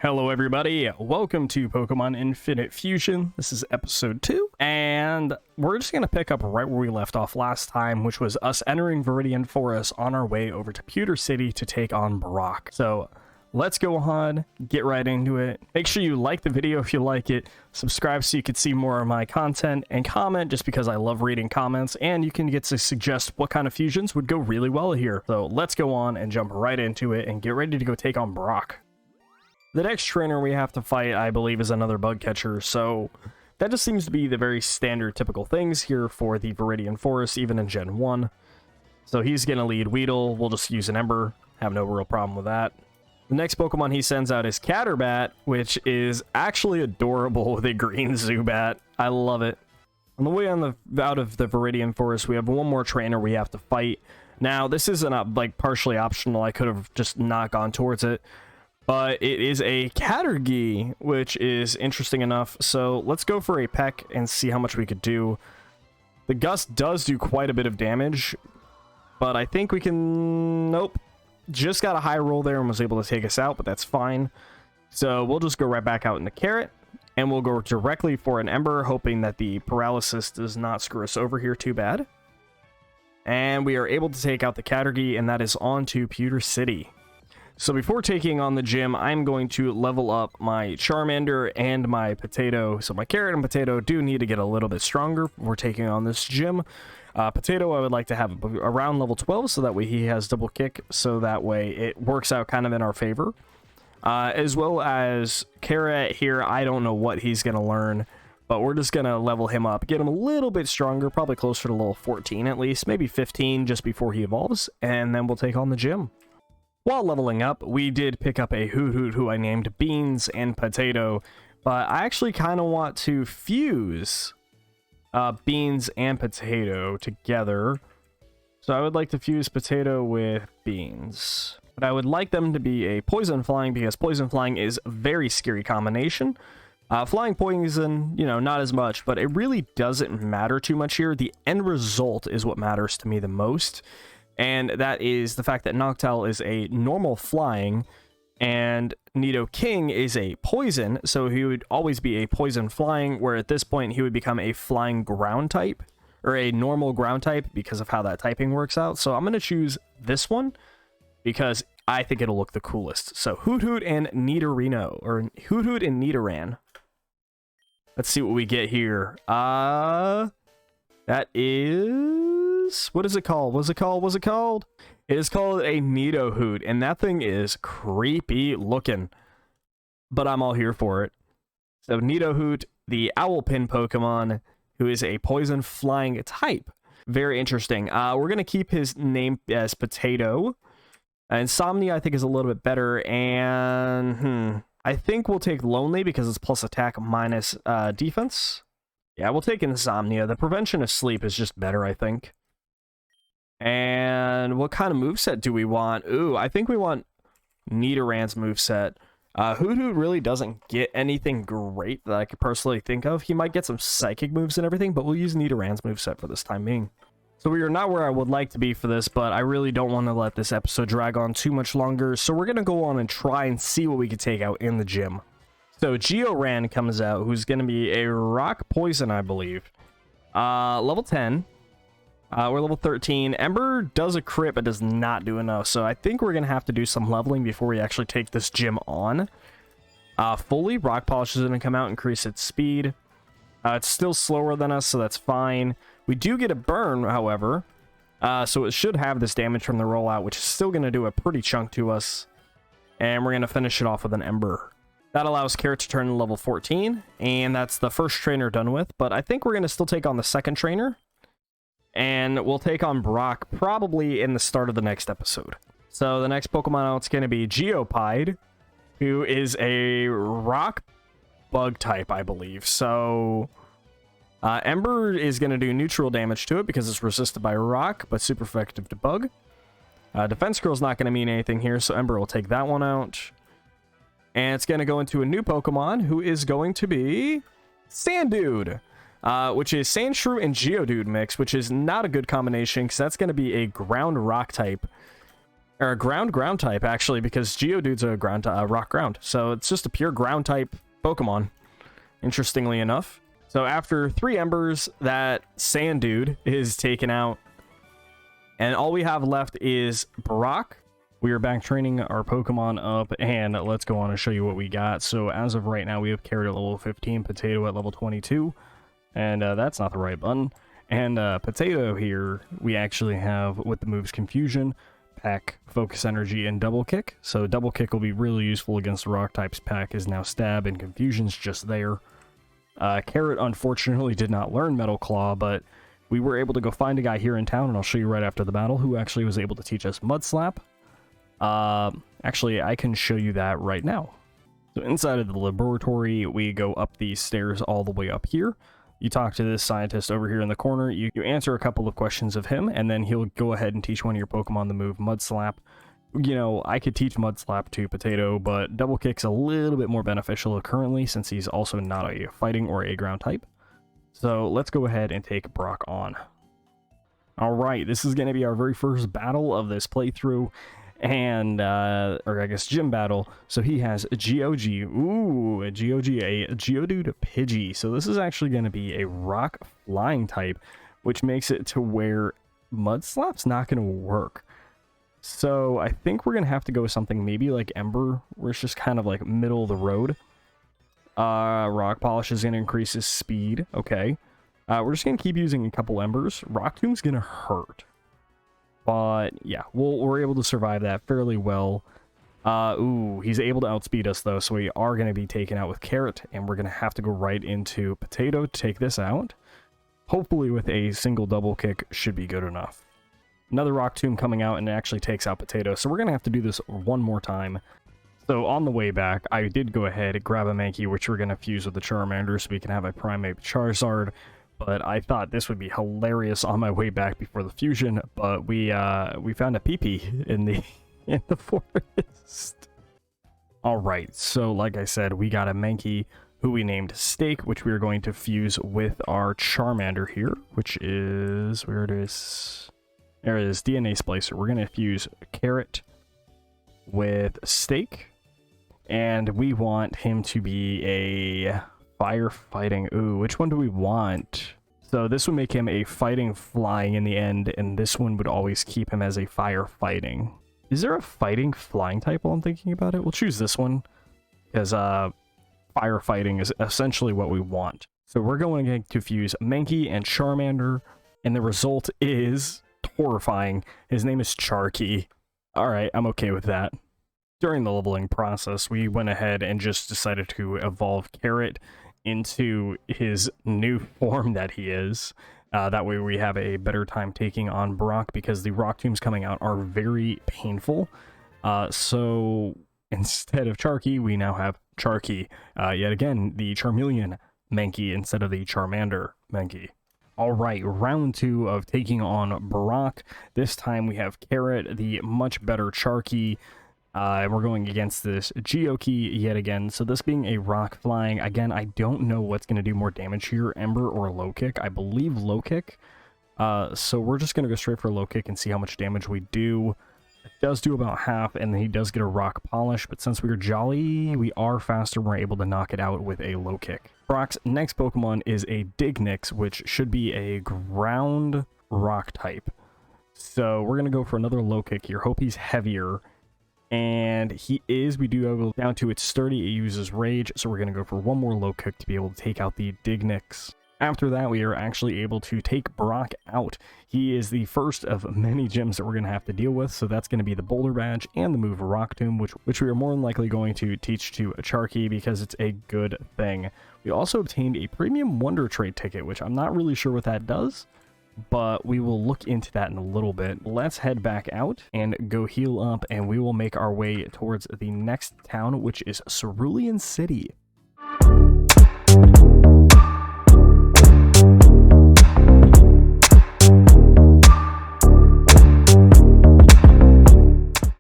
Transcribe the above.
Hello everybody, welcome to Pokemon Infinite Fusion. This is episode 2, and we're just going to pick up right where we left off last time, which was us entering Viridian Forest on our way over to Pewter City to take on Brock. So let's go on, get right into it. Make sure you like the video if you like it, subscribe so you can see more of my content, and comment just because I love reading comments, and you can get to suggest what kind of fusions would go really well here. So let's go on and jump right into it and get ready to go take on Brock. The next trainer we have to fight, I believe, is another bug catcher, so that just seems to be the very standard typical things here for the Viridian Forest, even in Gen 1. So he's going to lead Weedle, we'll just use an Ember, have no real problem with that. The next Pokemon he sends out is Catterbat, which is actually adorable with a green Zubat. I love it. On the way out of the Viridian Forest, we have one more trainer we have to fight. Now, this isn't like partially optional, I could have just not gone towards it. But it is a Catergy, which is interesting enough. So let's go for a peck and see how much we could do. The Gust does do quite a bit of damage, but I think we can... Nope. Just got a high roll there and was able to take us out, but that's fine. So we'll just go right back out into Carrot, and we'll go directly for an Ember, hoping that the Paralysis does not screw us over here too bad. And we are able to take out the Catergy, and that is on to Pewter City. So before taking on the gym, I'm going to level up my Charmander and my Potato. So my Carrot and Potato do need to get a little bit stronger before taking on this gym. Potato I would like to have around level 12, so that way he has double kick, so that way it works out kind of in our favor. As well as Carrot here, I don't know what he's going to learn, but we're just going to level him up, get him a little bit stronger, probably closer to level 14 at least, maybe 15 just before he evolves, and then we'll take on the gym. While leveling up, we did pick up a Hoot who I named Beans and Potato, but I actually kind of want to fuse Beans and Potato together. So I would like to fuse Potato with Beans. But I would like them to be a Poison Flying, because Poison Flying is a very scary combination. Flying Poison, you know, not as much, but it really doesn't matter too much here. The end result is what matters to me the most. And that is the fact that Noctowl is a normal flying, and Nidoking is a poison, so he would always be a poison flying, where at this point he would become a flying ground type, or a normal ground type, because of how that typing works out. So I'm going to choose this one, because I think it'll look the coolest. So Hoot and Nidorino, or Hoot and Nidoran. Let's see what we get here. That is... What is it called? What's it called? It is called a Nidohoot, and that thing is creepy looking, but I'm all here for it. So Nidohoot, the Owlpin Pokemon, who is a poison flying type. Very interesting. We're going to keep his name as Potato. Insomnia, I think, is a little bit better, and I think we'll take Lonely because it's plus attack minus defense. Yeah, we'll take Insomnia. The prevention of sleep is just better, I think. And what kind of moveset do we want? Ooh, I think we want Nidoran's moveset. Hoot really doesn't get anything great that I could personally think of. He might get some psychic moves and everything, but we'll use Nidoran's moveset for this time being. So we are not where I would like to be for this, but I really don't want to let this episode drag on too much longer. So we're going to go on and try and see what we can take out in the gym. So Georan comes out, who's going to be a rock poison, I believe. Level 10. We're level 13. Ember does a crit, but does not do enough. So I think we're going to have to do some leveling before we actually take this gym on. Fully, Rock Polish is going to come out and increase its speed. It's still slower than us, so that's fine. We do get a burn, however. So it should have this damage from the rollout, which is still going to do a pretty chunk to us. And we're going to finish it off with an Ember. That allows Carrot to turn to level 14. And that's the first trainer done with. But I think we're going to still take on the second trainer. And we'll take on Brock probably in the start of the next episode. So the next Pokemon out is going to be Geopide, who is a rock bug type, I believe. So Ember is going to do neutral damage to it because it's resisted by rock, but super effective to bug. Defense Curl is not going to mean anything here, so Ember will take that one out. And it's going to go into a new Pokemon, who is going to be Sandude. Which is Sandshrew and Geodude mix, which is not a good combination because that's going to be a ground rock type. Or a ground type, actually, because Geodude's a rock ground. So it's just a pure ground type Pokemon, interestingly enough. So after 3 embers, that sand dude is taken out. And all we have left is Brock. We are back training our Pokemon up, and let's go on and show you what we got. So as of right now, we have Carrot at level 15, Potato at level 22, and that's not the right button. And Potato here, we actually have with the moves Confusion, Peck, Focus Energy, and Double Kick. So Double Kick will be really useful against the Rock types. Peck is now Stab, and Confusion's just there. Carrot unfortunately did not learn Metal Claw, but we were able to go find a guy here in town, and I'll show you right after the battle, who actually was able to teach us Mud Slap. Actually, I can show you that right now. So inside of the laboratory, we go up these stairs all the way up here. You talk to this scientist over here in the corner, you answer a couple of questions of him, and then he'll go ahead and teach one of your Pokemon the move Mud Slap. You know, I could teach Mud Slap to Potato, but Double Kick's a little bit more beneficial currently, since he's also not a fighting or a ground type. So let's go ahead and take Brock on. Alright, this is going to be our very first battle of this playthrough, and, or I guess gym battle. So he has a GOG, ooh, a GOG, a Geodude Pidgey. So this is actually going to be a rock flying type, which makes it to where Mud Slap's not going to work. So I think we're going to have to go with something maybe like Ember, where it's just kind of like middle of the road. Rock Polish is going to increase his speed. Okay. We're just going to keep using a couple Embers. Rock Tomb's going to hurt. But yeah, we're able to survive that fairly well. Ooh, he's able to outspeed us though, so we are going to be taken out with Carrot, and we're going to have to go right into Potato to take this out. Hopefully with a single Double Kick should be good enough. Another Rock Tomb coming out, and it actually takes out Potato, so we're going to have to do this one more time. So on the way back, I did go ahead and grab a Mankey, which we're going to fuse with the Charmander so we can have a Primate Charizard. But I thought this would be hilarious on my way back before the fusion, but we found a PP in the forest. Alright, so like I said, we got a Mankey who we named Steak, which we are going to fuse with our Charmander here, which is, where it is? There it is, DNA Splicer. We're going to fuse Carrot with Steak, and we want him to be a firefighting. Ooh, which one do we want? So this would make him a fighting flying in the end, and this one would always keep him as a firefighting. Is there a fighting flying type while I'm thinking about it? We'll choose this one, because firefighting is essentially what we want. So we're going to fuse Mankey and Charmander, and the result is horrifying. His name is Charky. Alright, I'm okay with that. During the leveling process, we went ahead and just decided to evolve Carrot into his new form that he is. That way we have a better time taking on Brock, because the Rock Tombs coming out are very painful. So instead of Charky, we now have Charky. Yet again, the Charmeleon Mankey instead of the Charmander Mankey. Alright, round 2 of taking on Brock. This time we have Carrot, the much better Charky. We're going against this Geodude yet again. So this being a rock flying, again, I don't know what's going to do more damage here, Ember or Low Kick. I believe Low Kick. So we're just going to go straight for Low Kick and see how much damage we do. It does do about half, and then he does get a Rock Polish, but since we're jolly, we are faster, we're able to knock it out with a Low Kick. Brock's next Pokemon is a Diglix, which should be a ground rock type. So we're going to go for another Low Kick here. Hope he's heavier. And he is. We do go down to its sturdy. It uses Rage, so we're going to go for one more Low Kick to be able to take out the Diglix. After that, we are actually able to take Brock out. He is the first of many gyms that we're going to have to deal with, so that's going to be the Boulder Badge and the move Rock Tomb, which we are more than likely going to teach to Charky because it's a good thing. We also obtained a Premium Wonder Trade ticket, which I'm not really sure what that does, but we will look into that in a little bit. Let's head back out and go heal up, and we will make our way towards the next town, which is Cerulean City.